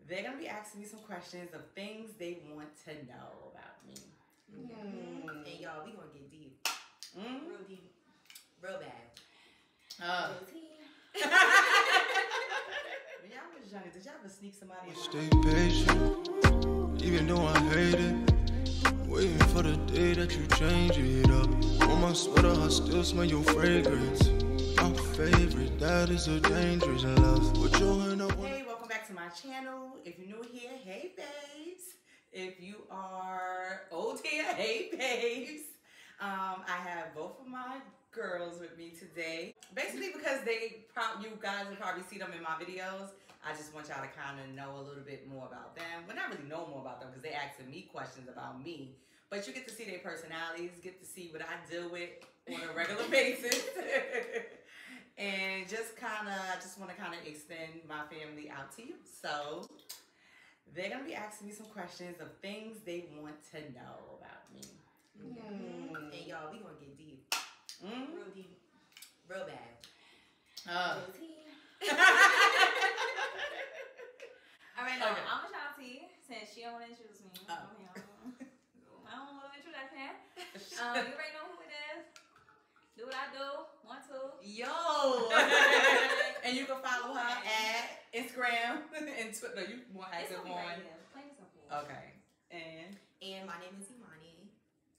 They're going to be asking me some questions of things they want to know about me. And y'all, we going to get deep. Real deep. Real bad. When y'all was younger, did y'all ever sneak somebody in? Stay patient, even though I hate it. Waiting for the day that you change it up. On my sweater, I still smell your fragrance. My favorite, that is a dangerous love. Put your hand up. Hey, welcome back to my channel. If you're new here, hey babes. If you are old here, hey babes. I have both of my girls with me today. Basically because you guys will probably see them in my videos. I just want y'all to kind of know a little bit more about them. Well, not really know more about them because they asking me questions about me. But you get to see their personalities, get to see what I deal with on a regular basis. And just want to kind of extend my family out to you. So they're going to be asking me some questions of things they want to know about me. And y'all, we going to get deep. Real deep. Real bad. Alright, now, I'm Ashanti, since she don't want to introduce me. I don't want to introduction. You already know who it is. Do what I do. 1, 2. Yo! And you can follow her at Instagram and Twitter. You more active on. Right here. Plain and simple. Okay. And my name is Imani.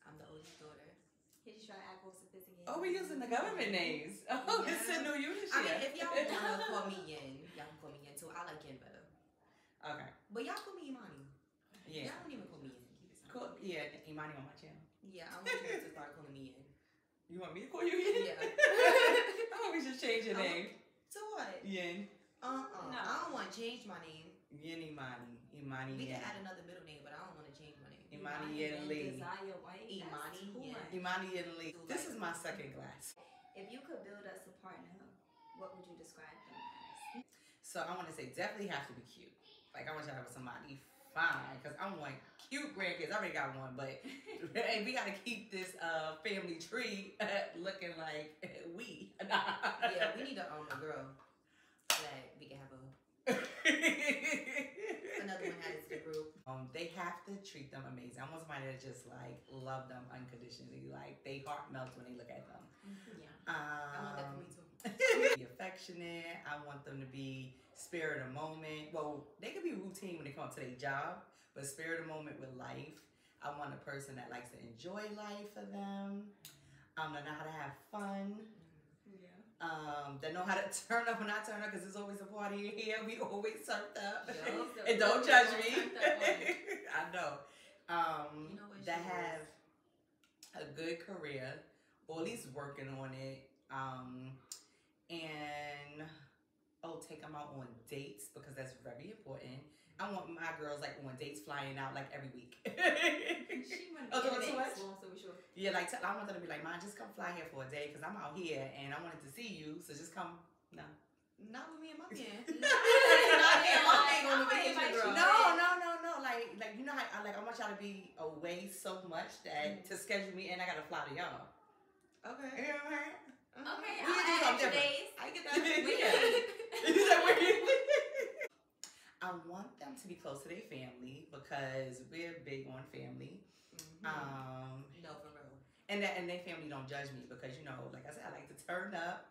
I'm the oldest daughter. He's just trying to act more sophisticated. oh, we using the government names. Oh, Yeah. it's a new unit. I mean, if y'all want to call me Yin, y'all can call me Yin too. I like Yin better. Okay. But y'all call me Imani. Yeah. Y'all don't even call me Yin. Cool. Yeah, Imani on my channel. Yeah, I want you to start calling me Yin. You want me to call you Yin? Yeah. I want we should change your name. So what? Yin. No. No. I don't want to change my name. Yin Imani. Imani We Yin. can add another middle name, but I don't want to change my name. Imani Yin Lee. Desire White. Imani Yin. Imani Yin Lee. This is my second glass. If you could build us a partner, what would you describe them as? So I want to say definitely have to be cute. Like I want you to have somebody fine because I want cute grandkids. I already got one, but and we got to keep this family tree looking like we. Yeah, we need a girl that we can have another one added to the group. They have to treat them amazing. I want somebody that just like love them unconditionally. Like they heart melts when they look at them. Yeah, I want that for me too. Be affectionate. I want them to be spirit of moment. Well, they could be routine when they come to their job, but spirit of moment with life. I want a person that likes to enjoy life for them. That know how to have fun. That know how to turn up when I turn up because there's always a party in here. We always turned up. And don't judge me. I know. That have a good career, or at least working on it. And take them out on dates because that's very important. I want my girls like on dates flying out like every week. She wouldn't be too much? so we sure. Yeah, like I want them to be like, Mom, just come fly here for a day because I'm out here and I wanted to see you, so just come. No. Not with me and my man. No. Like you know how I want y'all to be away so much that to schedule me and I gotta fly to y'all. Okay. You know what I mean? Okay, We I'll do add something extra days. I get that. I want them to be close to their family because we're big on family. No, for real. And their family don't judge me because like I said, I like to turn up.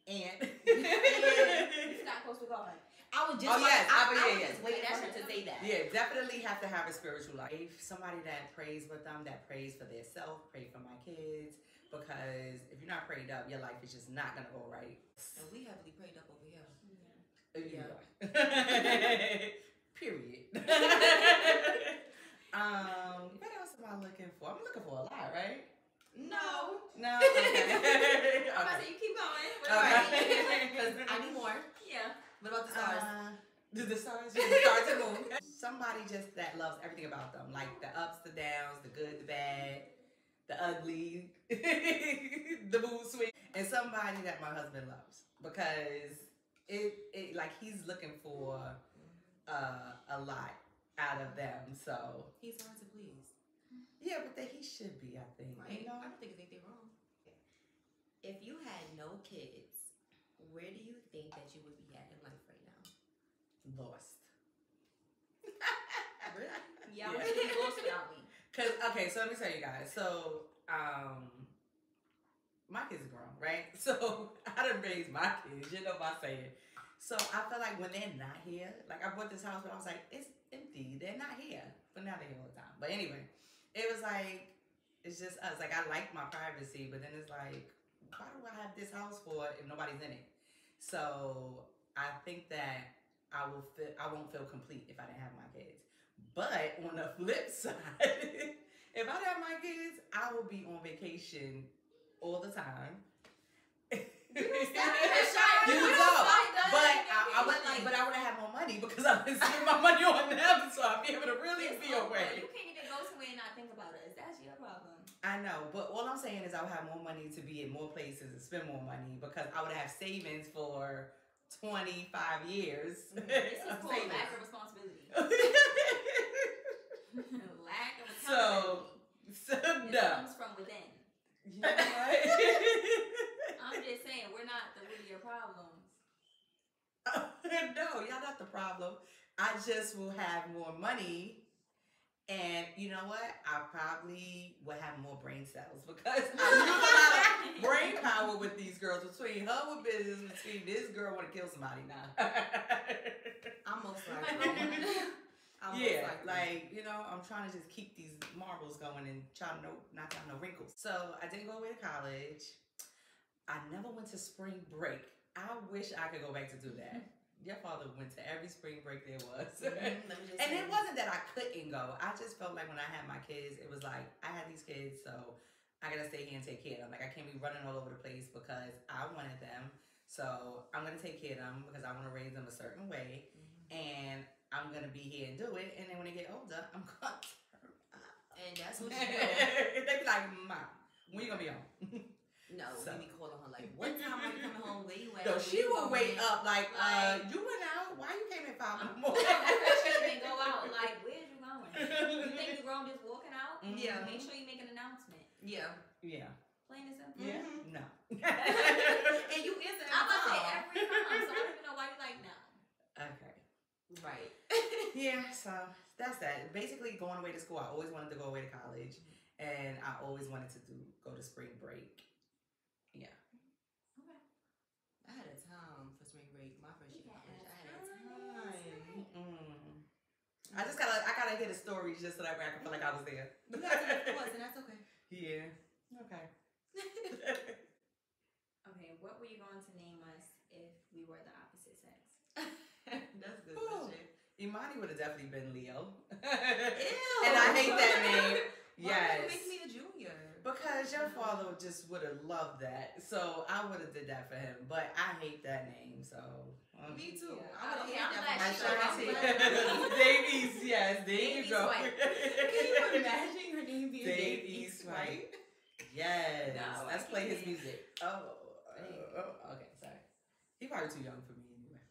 And It's not close to God. I was just just waiting for her to say that. Yeah, definitely have to have a spiritual life. Somebody that prays with them, that prays for their self, pray for my kids. Because if you're not prayed up, your life is just not gonna go right. And we heavily prayed up over here. Yeah. Period. What else am I looking for? I'm looking for a lot, right? No. Okay. I'm about to say, you keep going. Because I need more. Yeah. What about the stars? The stars and moon. Somebody just that loves everything about them, like the ups, the downs, the good, the bad, the ugly, the mood swing, and somebody that my husband loves because it like he's looking for a lot out of them. So He's hard to please. yeah, but he should be. I think. Right. You know? I don't think it's anything wrong. If you had no kids, where do you think that you would be at in life right now? Cause okay, so let me tell you guys. So my kids are grown, right? So I done raised my kids. You know what I'm saying? So I feel like when they're not here, like I bought this house, but I was like, it's empty. They're not here, but now they're here all the time. But anyway, it was like it's just us. Like I like my privacy, but then it's like, why do I have this house for if nobody's in it? So I think that I won't feel complete if I didn't have my kids. But on the flip side, if I didn't have my kids, I will be on vacation all the time. But I would have more money because I've been spending my money on them, so I'll be able to really be away. You can't even go somewhere and not think about us. That's your problem. I know, but all I'm saying is I would have more money to be in more places and spend more money because I would have savings for 25 years. This is called lack of responsibility. Lack of accountability. So it no. comes from within. You know what? I'm just saying, we're not the root of your problems. No, y'all not the problem. I just will have more money. And you know what? I probably will have more brain cells because I use a lot of brain power with these girls. Between her with business, between this girl want to kill somebody now. I'm most likely. Like, you know, I'm trying to just keep these marbles going and try to not to have no wrinkles. So I didn't go away to college. I never went to spring break. I wish I could go back to do that. Your father went to every spring break there was. And it wasn't that I couldn't go. I just felt like when I had my kids, it was like, I had these kids, so I gotta stay here and take care of them. Like, I can't be running all over the place because I wanted them. So I'm gonna take care of them because I want to raise them a certain way. And I'm gonna be here and do it. And then when they get older, I'm gonna turn up. And that's what you do. They be like, Mom, when you gonna be home? No, so. We be calling her like, what time are you coming home? Where you at? No, she will wait up like, you went out? Why you came at 5 in the morning? She didn't go out. Like, where's you going? You think you're grown just walking out? Yeah. Make sure you make an announcement. Yeah. Yeah. Plain and simple. Yeah. No. And you answer every I'm time. gonna say every time, so I don't even know why you like no. Okay. Right. Yeah, so that's that. Basically, going away to school, I always wanted to go away to college. And I always wanted to go to spring break. Yeah. Okay. I had a time for spring break. My first year of college. I had a time. I gotta hear the stories just so that way I can feel like I was there. You got to the and that's okay. Yeah. Okay. Okay, what were you going to name us if we were the opposite sex? That's good question. Imani would have definitely been Leo. Ew. And I hate that name. Yes. Why would you make me a junior? Because your father just would have loved that. So I would have did that for him. But I hate that name, so. Me too. Yeah. I would Okay, have I'm hated glad that. Davies, yes. There you Davies go. White. Can you imagine your name being Davies White? Yes. No, Let's I play his can't. music. Okay, sorry. He's probably too young for me anyway.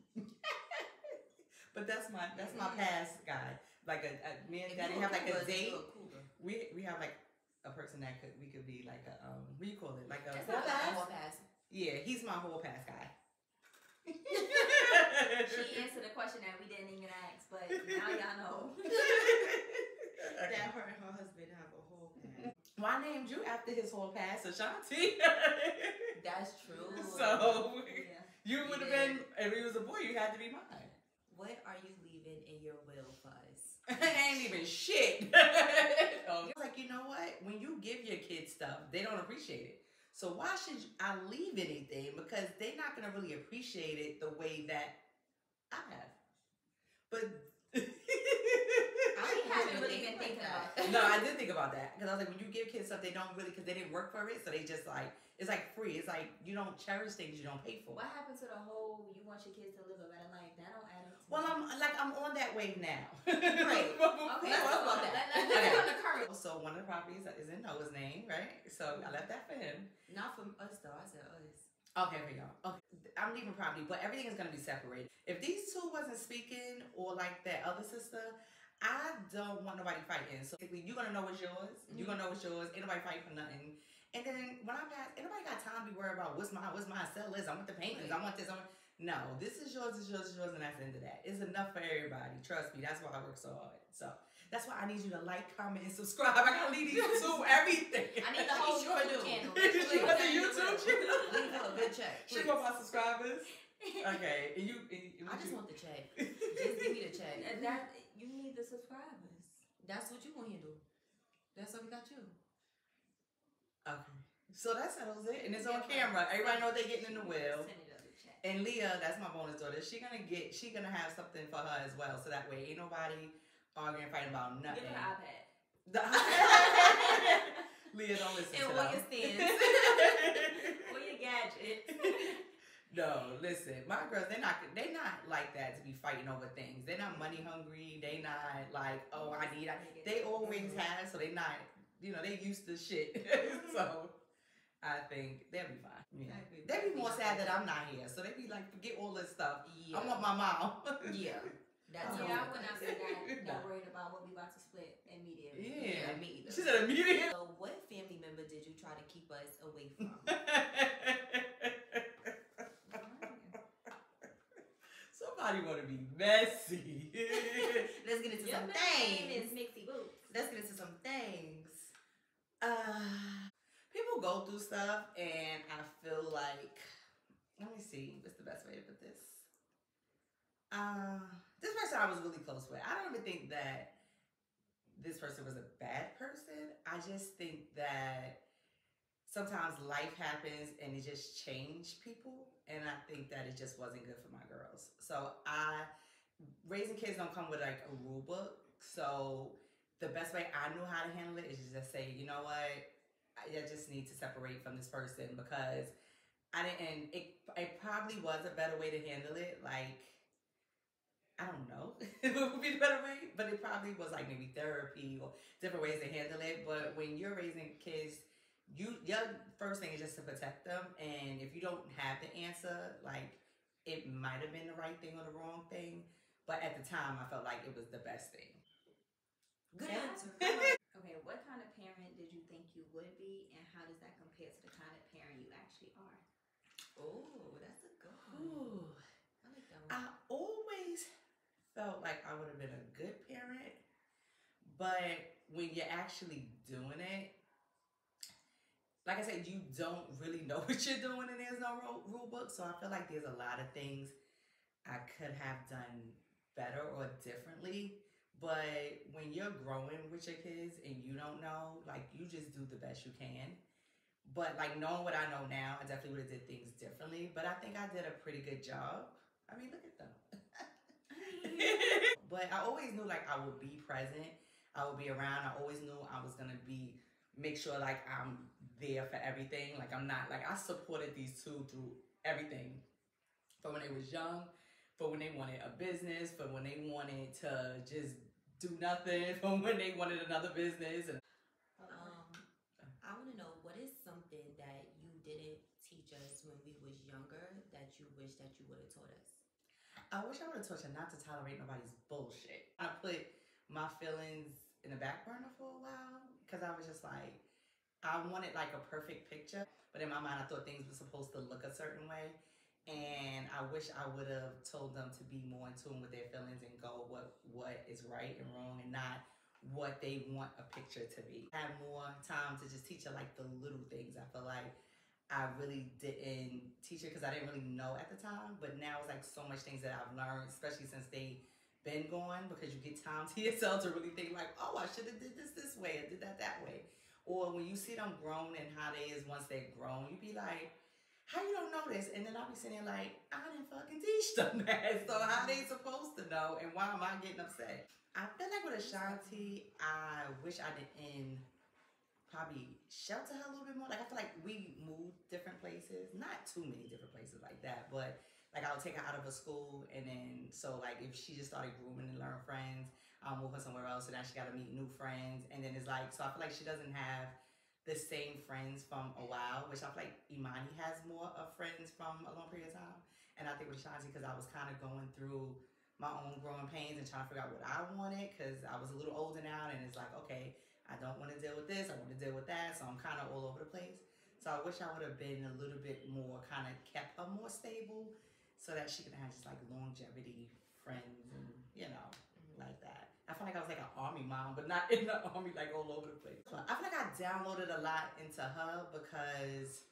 But that's my past guy. Like me and Daddy have like a date. We have like a person that we could be like a what do you call it? Like a hall pass. Yeah, he's my hall pass guy. She answered a question that we didn't even ask, but now y'all know. That her and her husband have a hall pass. Well, I named you after his hall pass, Ashanti. That's true. So Yeah. you would have been, if he was a boy, you had to be mine. What are you leaving in your will, Fuzz? Ain't even shit. Like, you know what? When you give your kids stuff, they don't appreciate it. So why should I leave anything? Because they're not going to really appreciate it the way that I have. But I haven't really been thinking about that. no, I did think about that. Because I was like, when you give kids stuff, they don't really, because they didn't work for it. So they just like, it's like free. It's like, you don't cherish things you don't pay for. What happened to the whole, you want your kids to live a better life? That don't add up to Well, me. I'm on that wave now. Right. Okay, Let's talk about that. Let's Okay. go on the current. So one of the properties is in Noah's name, right? So I left that for him. Not from us though. I said us. Okay, for y'all. Okay, I'm leaving property, but everything is gonna be separated. If these two wasn't speaking, or like that other sister, I don't want nobody fighting. So basically, you're gonna know what's yours. You're gonna know what's yours. Ain't nobody fighting for nothing. And then when I pass, ain't nobody got time to be worried about what's mine, sell this. I want the paintings. I want this. No, this is yours, it's yours, it's yours, and that's the end of that. It's enough for everybody. Trust me, that's why I work so hard. So that's why I need you to like, comment, and subscribe. I gotta leave these two everything. I need the whole YouTube channel. She want the YouTube channel? Leave her a good check. She want my subscribers? Okay, and you I just want the check. Just give me the check. And that you need the subscribers. That's what you gonna handle. That's what we got you. Okay. So that settles it, and it's on camera. Everybody know they getting in the wheel. Send it up the chat. And Leah, that's my bonus daughter. She gonna have something for her as well. So that way, ain't nobody arguing, fighting about nothing. Give her an iPad. The Leah, don't listen And to all them. your stands. Or your gadgets. No, listen, my girls, they not like that to be fighting over things. They're not money hungry. They not like, oh, I need. They always have, so they not, they used to shit. So I think they'll be fine. Yeah. They be more sad that I'm not here, so they be like, forget all this stuff. Yeah. I want my mom. Yeah. That's Yeah, I would not say that worried about what we about to split immediately. Yeah. Me either. She said immediately. So what family member did you try to keep us away from? Somebody want to be messy. Let's get into Your some name is things. Mixie Boots. Let's get into some things. People go through stuff, and I feel like, let me see, what's the best way to put this? This person I was really close with. I don't even think that this person was a bad person. I just think that sometimes life happens and it just changed people, and I think that it just wasn't good for my girls. So raising kids don't come with like a rule book. So the best way I knew how to handle it is just say, you know what, I just need to separate from this person, because it probably was a better way to handle it. Like, I don't know if it would be the better way, but it probably was like maybe therapy or different ways to handle it. But when you're raising kids, your first thing is just to protect them. And if you don't have the answer, like, it might have been the right thing or the wrong thing. But at the time, I felt like it was the best thing. Good Yeah. answer. Okay, what kind of parent did you think you would be, and how does that compare to the kind of parent you actually are? Oh, that's a good one. Ooh. I like that one. I always felt like I would have been a good parent, but when you're actually doing it, like I said, you don't really know what you're doing, and there's no rule book. So I feel like there's a lot of things I could have done better or differently. But when you're growing with your kids and you don't know, like, you just do the best you can. But like, knowing what I know now, I definitely would have did things differently. But I think I did a pretty good job. I mean, look at them. But I always knew like I would be present. I would be around. I always knew I was gonna make sure like I'm there for everything. Like, I'm not, like, I supported these two through everything. From when they was young, for when they wanted a business, for when they wanted to just do nothing, from when they wanted another business. And I want to know, what is something that you didn't teach us when we was younger that you wish that you would have taught us? I wish I would have taught you not to tolerate nobody's bullshit. I put my feelings in the back burner for a while because I was just like, I wanted like a perfect picture, but in my mind I thought things were supposed to look a certain way. And I wish I would have told them to be more in tune with their feelings and go what is right and wrong, and not what they want a picture to be. I had more time to just teach her like the little things. I feel like I really didn't teach her because I didn't really know at the time, but now it's like so much things that I've learned, especially since they've been gone, because you get time to yourself to really think like, oh, I should have did this way, I did that way. Or when you see them grown and how they is once they're grown, you be like, how you don't know this? And then I'll be sitting there like, I didn't fucking teach them that. So how they supposed to know, and why am I getting upset? I feel like with Ashanti, I wish I didn't probably shelter her a little bit more. Like, I feel like we moved different places, not too many different places like that, but like I would take her out of her school, and then so like if she just started grooming and learn friends, I'll move her somewhere else, and now she got to meet new friends, and then it's like, so I feel like she doesn't have the same friends from a while, which I feel like Imani has more of friends from a long period of time. And I think with Ashanti, because I was kind of going through my own growing pains and trying to figure out what I wanted, because I was a little older now, and it's like, okay, I don't want to deal with this, I want to deal with that, so I'm kind of all over the place. So I wish I would have been a little bit more, kind of kept her more stable so that she can have just like longevity friends and like that. I feel like I was like an army mom, but not in the army like all over the place. I feel like I downloaded a lot into her because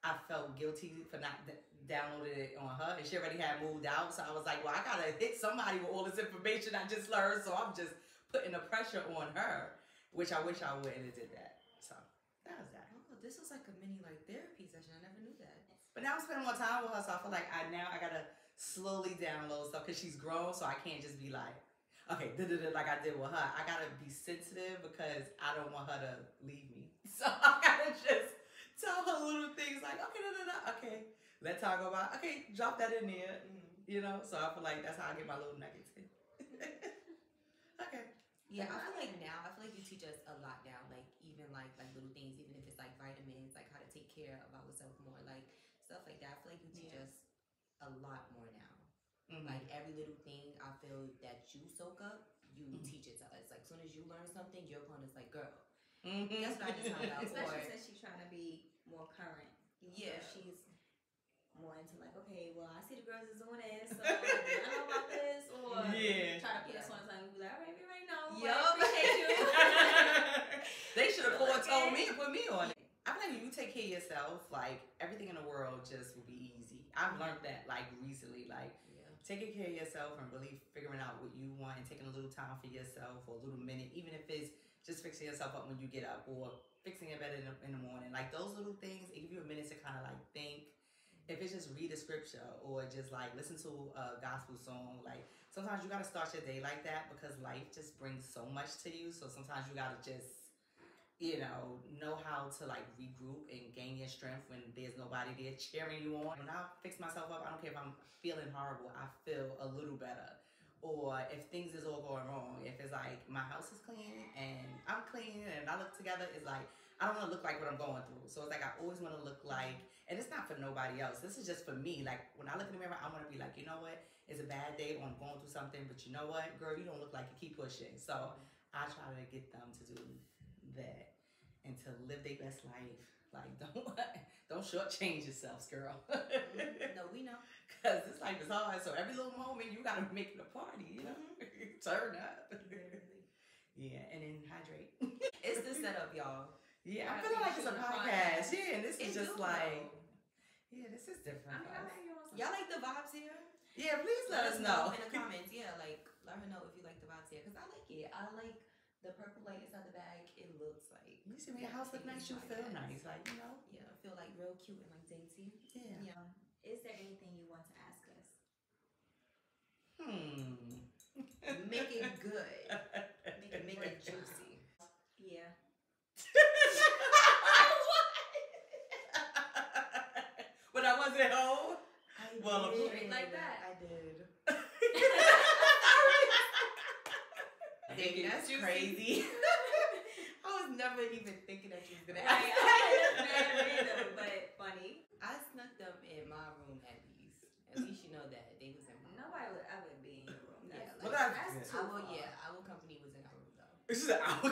I felt guilty for not downloading it on her, and she already had moved out. So I was like, well, I gotta hit somebody with all this information I just learned. So I'm just putting the pressure on her, which I wish I wouldn't have did that. So that was that. Oh, this was like a mini like therapy session. I never knew that. But now I'm spending more time with her, so I feel like I gotta slowly download stuff because she's grown, so I can't just be like, okay, like I did with her. I gotta be sensitive because I don't want her to leave me. So I gotta just tell her little things like, okay, let's talk about, okay, drop that in there, So I feel like that's how I get my little nuggets in. Okay. Yeah, I feel like now, you teach us a lot now, like even like little things, even if it's like vitamins, like how to take care of ourselves more, like stuff like that. I feel like you teach us a lot more now. Like every little thing I feel that you soak up, you teach it to us. Like as soon as you learn something, your opponent's like, girl, guess what I just found out? Especially since she's trying to be more current. Yeah. So she's more into like, okay, well, I see the girls is doing this, so I know about this, or try to put us on something and be like, all right, we already know. Yup. Appreciate you. They should have told me and put me on it. I feel like if you take care of yourself, like everything in the world just will be easy. I've learned that like recently, like taking care of yourself and really figuring out what you want and taking a little time for yourself for a little minute, even if it's just fixing yourself up when you get up or fixing your bed in the morning. Like those little things, it give you a minute to kind of like think. If it's just read a scripture or just like listen to a gospel song, like sometimes you gotta start your day like that because life just brings so much to you. So sometimes you gotta just, know how to like regroup and gain your strength when there's nobody there cheering you on. When I fix myself up, I don't care if I'm feeling horrible, I feel a little better. Or if things is all going wrong, if it's like my house is clean and I'm clean and I look together, it's like I don't want to look like what I'm going through. So it's like I always want to look like, and it's not for nobody else. This is just for me. Like when I look in the mirror, I want to be like, you know what? It's a bad day or I'm going through something, but you know what, girl, you don't look like you. Keep pushing. So I try to get them to do that and to live their best life. Like don't shortchange yourselves, girl. No, we know. Cause this life is hard. So every little moment you gotta make it a party, Turn up. Yeah, and then hydrate. It's the setup, y'all. Yeah, I feel like it's a podcast. Yeah, and this is just like, this is different. Y'all like the vibes here? Yeah, please let us know in the comments. Yeah, like let her know if you like the vibes here, cause I like it. I like the purple light inside the bag. It looks like you see when your house look nice, you feel nice, like Yeah, I feel like real cute and like dainty. Yeah. Is there anything you want to ask us? Make it good. Make it juicy. Yeah. When I wasn't home? Straight like that. I did. Dang, that's crazy. I was never even thinking that you was gonna Right, ask that. random, but funny. I snuck them in my room at least. At least you know that they was in my room. Nobody would ever be in your room. Yeah, Well, like, that's too our far. company was in our room though. This is an hour.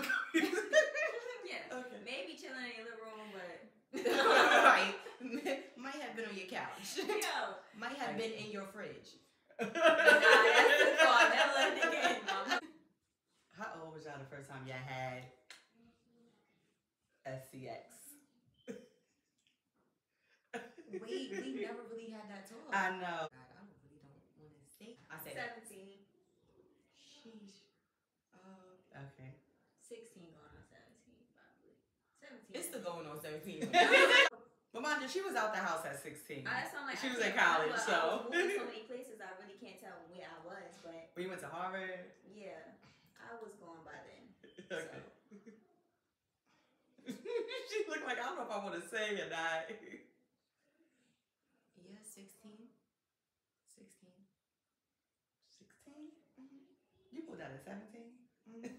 Yeah. Okay. Maybe chilling in your living room, but Right. Might have been on your couch. yo. Might have been in your fridge. Nah, that's too far. Never let it again, mama. How old was y'all the first time y'all had SCX? Wait, we never really had that talk. I know. God, I really don't want to say. I said 17. Sheesh. Okay. 16 going on 17, probably. 17. It's still going on 17. But mind you, she was out the house at 16. That's not like She I was in can't college, remember. so. I was moving so many places, I really can't tell where I was, but When you went to Harvard? yeah, I was going by then. Okay. She looked like, I don't know if I want to say or not. Yeah, 16. 16. 16? You moved out at 17? Mm-hmm.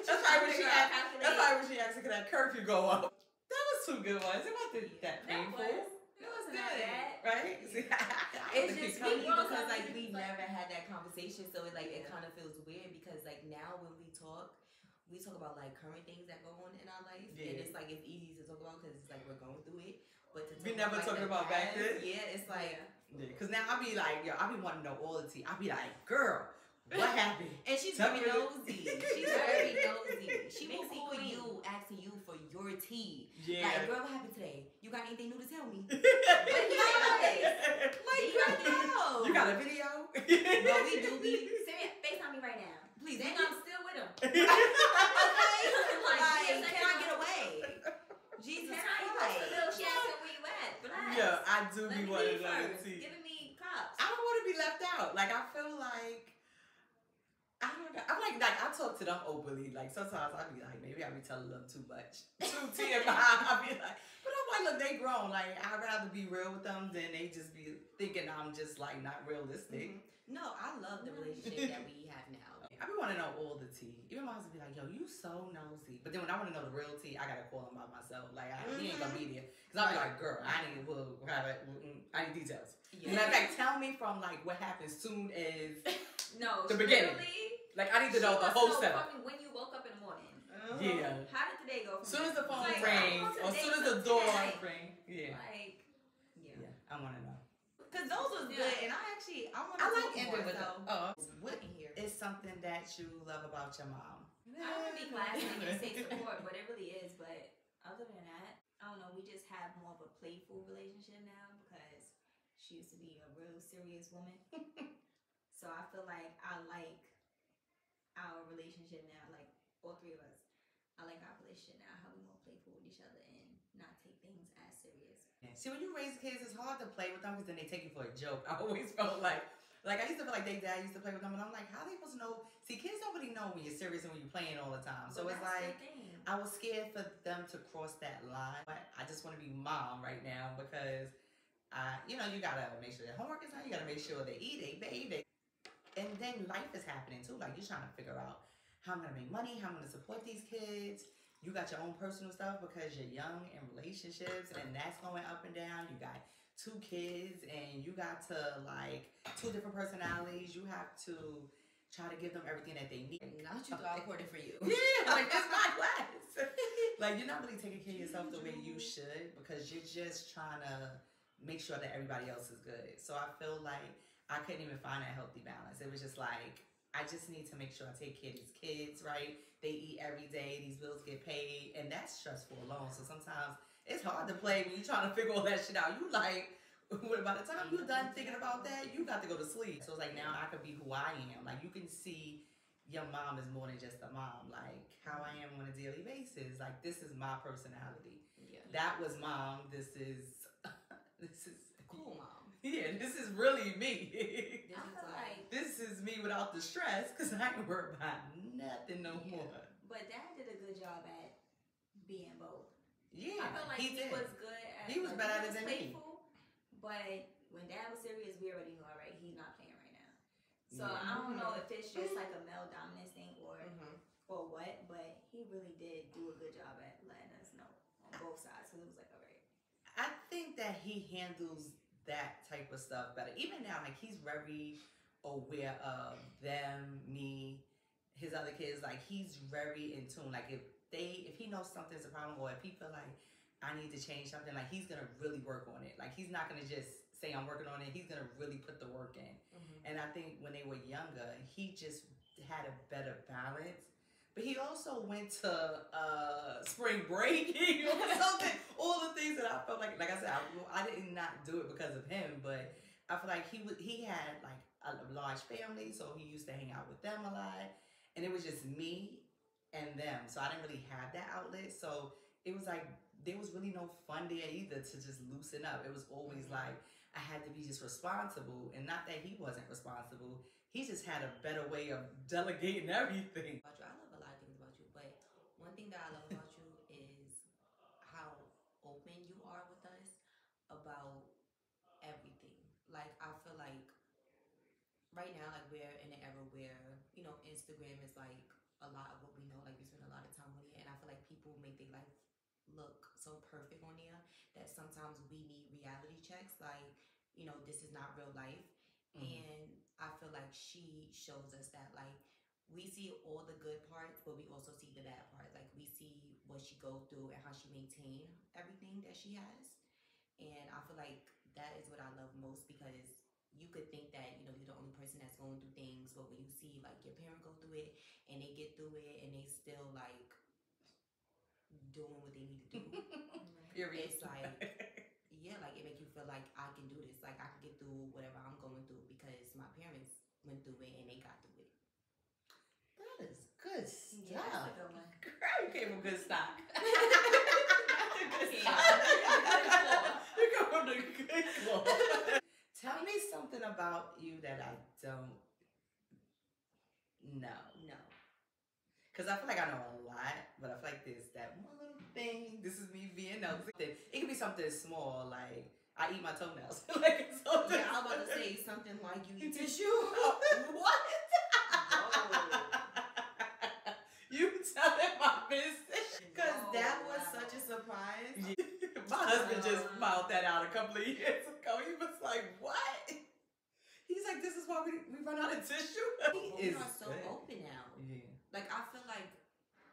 That's probably when she asked, could that curfew go up? That was two good ones. It wasn't that painful. It wasn't that bad. Right? It's just funny grown because up like and we it's like- never had that conversation, so it kind of feels weird because like now when we talk about like current things that go on in our life, and it's like it's easy to talk about because it's like we're going through it. But to talk We never about, talked like, about back past, then? yeah, it's like Yeah, cause now I be like, yo, I be wanting to know all the tea. I be like, girl, what happened? And she's Tell very me nosy. She's very nosy. She will Mixy call queen. you, asking you for your tea. Yeah. Like, girl, what happened today? You got anything new to tell me? But Like, girl, you got a video? No, we do. Send me, FaceTime me right now. Please, Then I'm still with him. okay. Like, yeah, can I get away? Jesus Can I post a Christ. little she asking where you at? Relax. Yeah, I do Let be me wanting be another first. tea. Giving me props. I don't want to be left out. Like, I feel like, I don't know. I'm like I talk to them openly. Like, sometimes I be like, maybe I be telling them too much. Too TMI. I be like, but I'm like, look, they grown. Like, I'd rather be real with them than they just be thinking I'm just, like, not realistic. No, I love the relationship that we have now. I be want to know all the tea. Even my husband be like, yo, you so nosy. But then when I want to know the real tea, I got to call him by myself. Like, he ain't going to be there. Because I'll be like, girl, I need details. Yeah. Matter of fact, tell me from, like, what happens soon as No, the beginning. Like, I need to know the whole setup. From when you woke up in the morning. Yeah. How did today go? As soon as the phone Like, rings, how or as today soon as the from door today? rings. Yeah. Like, Yeah, I want to know. Because those was Yeah. good, and I want I to like talk ending more, with so what in here. is something that you love about your mom? I don't want to be classy and say support, but it really is. But other than that, I don't know. We just have more of a playful relationship now because she used to be a real serious woman. So I feel like I like our relationship now. Like all three of us, I like our relationship now. How we more playful with each other and not take things as serious. See, when you raise kids, it's hard to play with them because then they take you for a joke. I always felt like I used to feel like they dad used to play with them, and I'm like, how are they supposed to know? See, kids don't really know when you're serious and when you're playing all the time. So But it's that's like, the thing. I was scared for them to cross that line. But I just want to be mom right now because, you gotta make sure their homework is done. You gotta make sure they eat, they bathe, and then life is happening too. Like, you're trying to figure out how I'm gonna make money, how I'm gonna support these kids. You got your own personal stuff because you're young in relationships, and that's going up and down. You got 2 kids, and you got to, like, 2 different personalities. You have to try to give them everything that they need. Not you thought I recorded for you. Yeah, like, it's my class. Like, you're not really taking care of yourself the way you should because you're just trying to make sure that everybody else is good. So I feel like I couldn't even find that healthy balance. It was just like, I just need to make sure I take care of these kids, right? They eat every day, these bills get paid, and that's stressful alone. So sometimes it's hard to play when you're trying to figure all that shit out. You like, by the time you're done thinking about that, you got to go to sleep. So it's like, now I could be who I am. Like, you can see your mom is more than just a mom. Like, how I am on a daily basis. Like, this is my personality. Yeah. That was mom. This is Cool, mom. yeah, this is really me. This I is feel like, like, This is me without the stress because I ain't worried about nothing no Yeah. more. but Dad did a good job at being both. Yeah, I feel like he did. was good at. He was like, better he was than me. playful, but when Dad was serious, we already knew, all right, he's not playing right now. So Yeah. I don't know if it's just like a male dominance thing or mm-hmm. what, but he really did do a good job at letting us know on both sides. So it was like, all right. I think that he handles that type of stuff better. Even now, like, he's very aware of them, me, his other kids. Like, he's very in tune. Like, if he knows something's a problem, or if he feel like I need to change something, like, he's gonna really work on it. Like, he's not gonna just say I'm working on it. He's gonna really put the work in. Mm-hmm. And I think when they were younger, he just had a better balance. But he also went to spring break or something. All the things that I felt like I said, I did not do it because of him, but I feel like he had like a large family, so he used to hang out with them a lot, and it was just me and them. So I didn't really have that outlet. So it was like there was really no fun there either to just loosen up. It was always like I had to be just responsible, and not that he wasn't responsible. He just had a better way of delegating everything. About you. I love a lot of things about you, but one thing that I love about you is how open you are with us about everything. Like, I feel like right now, like, we're in an era where, Instagram is like a lot of what we know. Like, we spend a lot of time on it, and I feel like people make their life look so perfect on there that sometimes we need reality checks. Like, this is not real life. And I feel like she shows us that, like, we see all the good parts, but we also see the bad part. Like, we see what she goes through and how she maintains everything that she has. And I feel like that is what I love most, because you could think that, you know, you're the only person that's going through things, but when you see like your parent go through it and they get through it and they still like doing what they need to do, Period. it's like, yeah, like it make you feel like I can do this, like I can get through whatever I'm going through because my parents went through it and they got through it. That is good Yeah, stuff. that's a good one. Girl, you came from good stock. Yeah. You come from the good cloth. Tell me something about you that I don't know. No. Because I feel like I know a lot, but I feel like there's that one little thing. This is me being nosy. It could be something small, like I eat my toenails. Like something. Yeah, I was about to say something like you eat tissue. What? You telling my business? Because Oh, that was wow. such a surprise. My husband just found that out a couple of years ago. He was like, what? He's like, this is why we run out of tissue? We are so open now. Yeah. Like, I feel like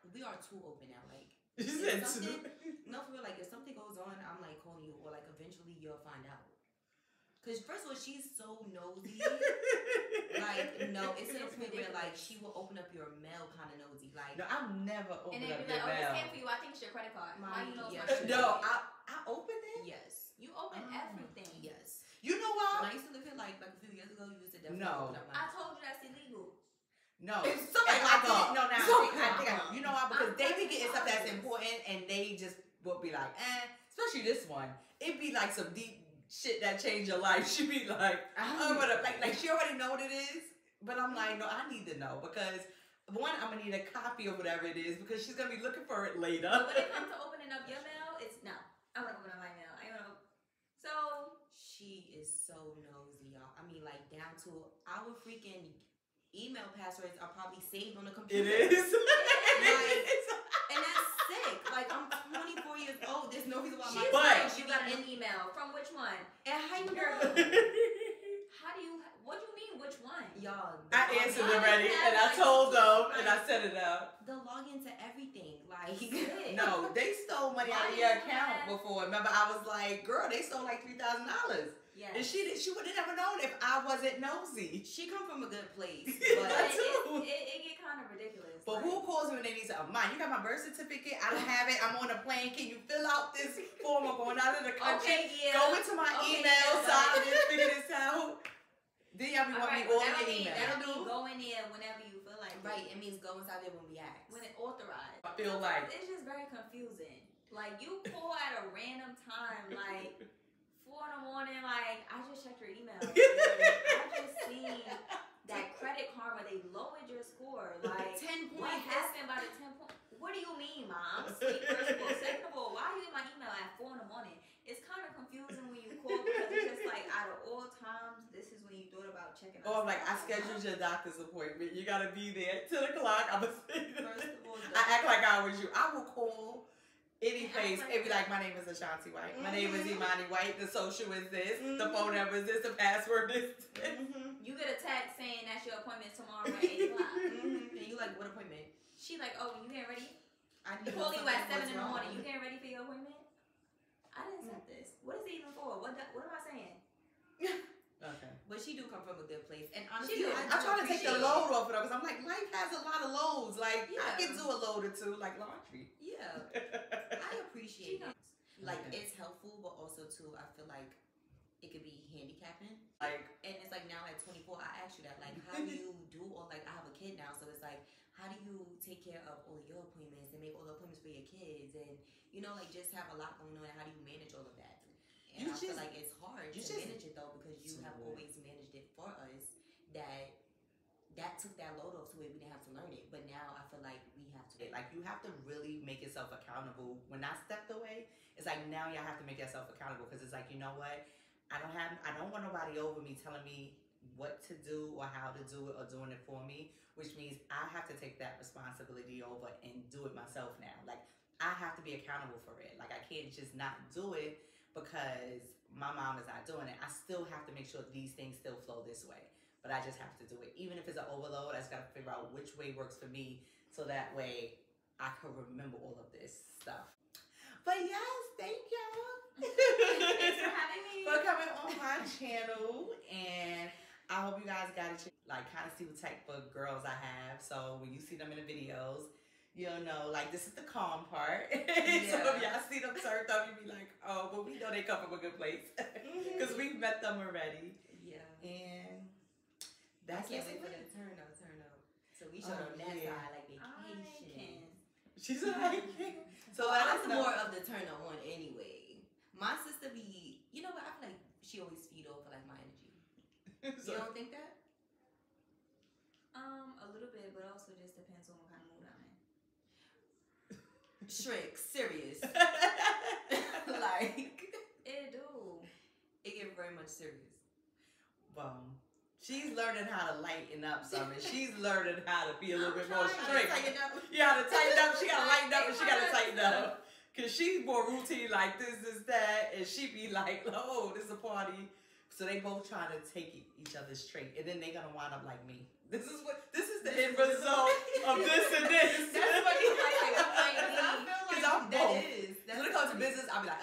we are too open now. Like, You if said something, two. no, for real, like, if something goes on, I'm like calling you, or like, eventually you'll find out. Because, first of all, she's so nosy. Like, no, it's to the point where, like, she will open up your mail kind of nosy. Like, No, I've never And opened then up be your like, oh, this mail. came for you. I think it's your credit card. How you know it's Yeah. my credit No, card? I opened it? yes. You open Oh. everything. Yes. You know When I what? used to live here, like a few years ago, you used to definitely No. open up I my told you that's illegal. No. If somebody And I lock did up, it. No, now somebody I think I lock know. up. You know why? Because I'm they be getting stuff that's honest. important and they just will be like, especially this one. It be like some deep shit that changed your life. She be like, like she already know what it is. But I'm like, no, I need to know because one, I'm gonna need a copy of whatever it is because she's gonna be looking for it later. But when it comes to opening up your mail, it's no. I want to open up my mail. I want to. So She is so nosy, y'all. I mean, like, down to our freaking email passwords are probably saved on the computer. It is. Like, and that's sick. Like, I'm 24 years old. There's no reason why my she's But- like, you got an email from which one? And how you Girl. know? How do you? What do you mean? Which one? Y'all, I answered already and I told them and I set it up. the login to everything. Like, Sick. No, they stole money out of your account before. Remember, I was like, girl, they stole like $3,000. Yes. And she would have never known if I wasn't nosy. she come from a good place. But But it get kind of ridiculous. But like, who calls me when they need something? Mine, you got my birth certificate? I don't have it. I'm on a plane. Can you fill out this form? I'm going out of the country. Okay, yeah. Go into my Okay, email yeah, side and figure this out. Then y'all be All wanting right, me all that'll in mean email. that'll mean go in there whenever you feel like right, it. it means go inside there when we ask. When it authorized. I feel like It's just very confusing. Like you call at a random time, like 4 in the morning. Like I just checked your email. I just seen that Credit Karma they lowered your score. Like 10 what points. happened by the 10 point? What do you mean, Mom? Sleep first of all. Second of all, why are you in my email at 4 in the morning? It's kind of confusing when you call because it's just like out of all times, this is when you thought about checking. Oh, I'm like, I us. scheduled your doctor's appointment. You gotta be there at 10 o'clock. I'm First of all, I act like I was you. I will call any Yeah, place. like It be that. like, my name is Ashanti White. My name is Mhm. Imani White. The social is this. The Mhm. phone number is this. The password is this. You get a text saying that's your appointment tomorrow at 8 o'clock. And you like, what appointment? She like, oh, you getting ready? I They need to call know you at something 7 in the was morning. wrong. You getting ready for your appointment? I didn't set this. What is it even for? What am I saying? Okay. But she do come from a good place. And She honestly, do. I I'm trying to take the appreciate load off of it because I'm like, life has a lot of loads. Like, I Yeah. can do a load or two, like laundry. it. Yeah, I appreciate it. Like, Okay. it's helpful, but also, too, I feel like it could be handicapping. Like, And it's like now at 24, I asked you that. Like, how do you do all, like, I have a kid now, so it's like, how do you take care of all of your appointments and make all the appointments for your kids? And, you know, like, just have a lot going on. And how do you manage all of that? And You I feel just- like it's hard to you just manage it, though, because you have do it. always managed it for us. That took that load off to where we didn't have to learn it. But now I feel like we have to. like you have to really make yourself accountable. When I stepped away, it's like now y'all have to make yourself accountable because it's like, you know what? I don't want nobody over me telling me what to do or how to do it or doing it for me, which means I have to take that responsibility over and do it myself now. Like I have to be accountable for it. Like I can't just not do it because my mom is not doing it. I still have to make sure these things still flow this way. But I just have to do it. Even if it's an overload, I just got to figure out which way works for me so that way I can remember all of this stuff. But yes, thank y'all. Thanks for having me. For coming on my channel, and I hope you guys got a chance, like, kind of see what type of girls I have. So when you see them in the videos, you'll know, like, this is the calm part. So if y'all see them turned up, you be like, oh, but we know they come from a good place because we've met them already. Yeah. And I that's can't wait for the turn up. So we showed on that side, like vacation. She's like, so well, that's I'm more of the turn up one anyway. My sister be, you know what? I feel like she always feed off of like my energy. You don't think that? A little bit, but also just depends on what kind of mood I'm in. Shrek, serious. Like It do. it get very much serious. She's learning how to lighten up some, and she's learning how to be a little bit more How to strict. tighten up. You gotta tighten up. She gotta lighten up, and she gotta tighten up. Cause she's more routine, like this, that, and she be like, "Oh, this is a party." So they both trying to take each other straight, and then they gonna wind up like me. This is the end result of this and this. That's what you like. Cause I'm both. That's When it comes to business, I'll be like,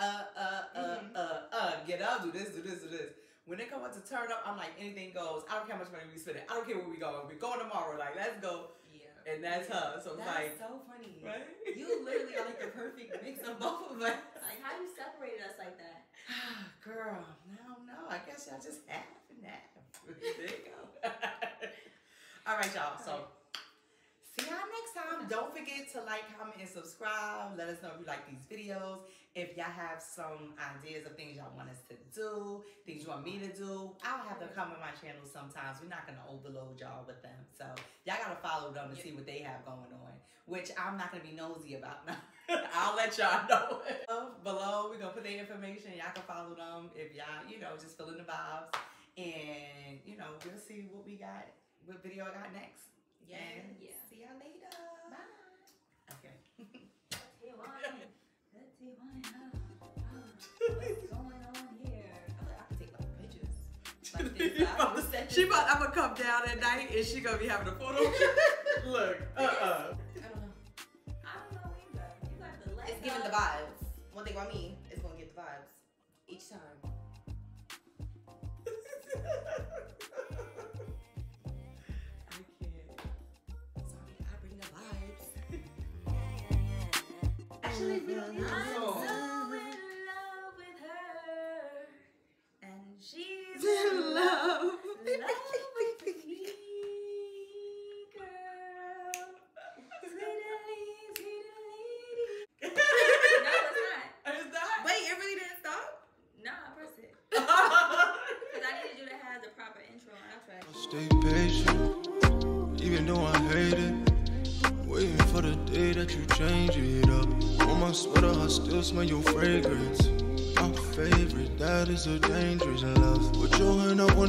get up, do this, do this, do this. When it comes to turn up, I'm like, anything goes. I don't care how much money we spend. I don't care where we going. We're going tomorrow. Like, let's go. Yeah. And that's her. So it's like, so funny. right? You literally are like the perfect mix of both of us. Like, how you separated us like that? Girl, I don't know. I guess y'all just half and half. There you go. All right, y'all. So see y'all next time. Don't forget to like, comment, and subscribe. Let us know if you like these videos. If y'all have some ideas of things y'all want us to do, things you want me to do, I'll have them come on my channel sometimes. We're not going to overload y'all with them. So y'all got to follow them to see what they have going on, which I'm not going to be nosy about now. I'll let y'all know. Below, we're going to put their information. Y'all can follow them if y'all, just feeling the vibes. And, we'll see what we got, what video I got next. Yeah. And See y'all later. Bye. Okay. What's going on here? I can take like pictures. I'm gonna come down at night and she gonna be having a photo. Look, I don't know. I don't know either. You got the leg It's giving the up. vibes. One thing about me, it's gonna get the vibes each time. I can't. Sorry, I bring the vibes. Actually, we don't need I'm a so song. in love with her, and she's In love. with me, girl. Sweetly. No, it's not. Is that? Wait, it really didn't stop? No, I pressed it. Because I needed you to have the proper intro and outro. Stay patient, even though I hate it. Waiting for the day that you change it up. On my sweater, I still smell your fragrance. My favorite, that is a dangerous love. Put your hand up when I